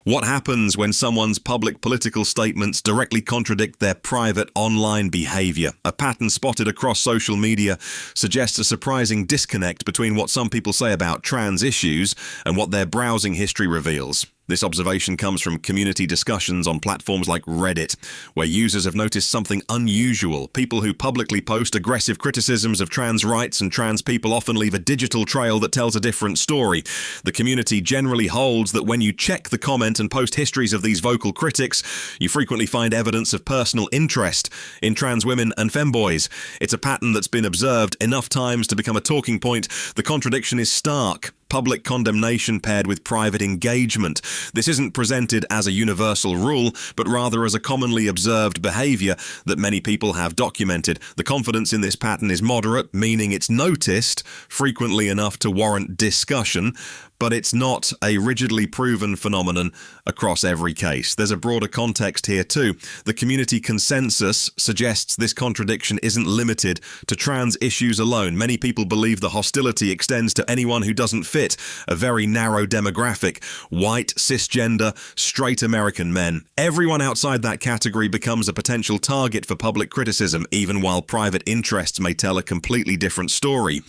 What happens when someone's public political statements directly contradict their private online behavior? A pattern spotted across social media suggests a surprising disconnect between what some people say about trans issues and what their browsing history reveals. This observation comes from community discussions on platforms like Reddit, where users have noticed something unusual. People who publicly post aggressive criticisms of trans rights and trans people often leave a digital trail that tells a different story. The community generally holds that when you check the comment and post histories of these vocal critics, you frequently find evidence of personal interest in trans women and femboys. It's a pattern that's been observed enough times to become a talking point. The contradiction is stark. Public condemnation paired with private engagement. This isn't presented as a universal rule, but rather as a commonly observed behavior that many people have documented. The confidence in this pattern is moderate, meaning it's noticed frequently enough to warrant discussion, but it's not a rigidly proven phenomenon across every case. There's a broader context here too. The community consensus suggests this contradiction isn't limited to trans issues alone. Many people believe the hostility extends to anyone who doesn't fit a very narrow demographic: white, cisgender, straight American men. Everyone outside that category becomes a potential target for public criticism, even while private interests may tell a completely different story.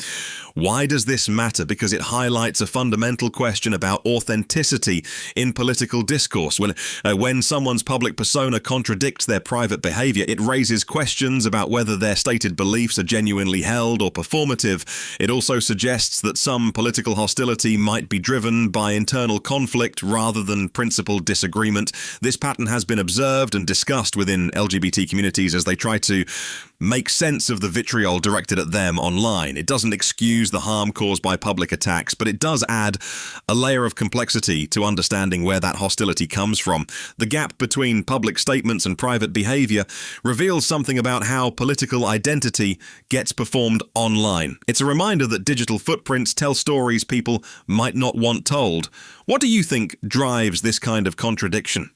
Why does this matter? Because it highlights a fundamental question about authenticity in political discourse. When someone's public persona contradicts their private behavior, it raises questions about whether their stated beliefs are genuinely held or performative. It also suggests that some political hostility might be driven by internal conflict rather than principled disagreement. This pattern has been observed and discussed within LGBT communities as they try to make sense of the vitriol directed at them online. It doesn't excuse the harm caused by public attacks, but it does add a layer of complexity to understanding where that hostility comes from. The gap between public statements and private behavior reveals something about how political identity gets performed online. It's a reminder that digital footprints tell stories people might not want told. What do you think drives this kind of contradiction?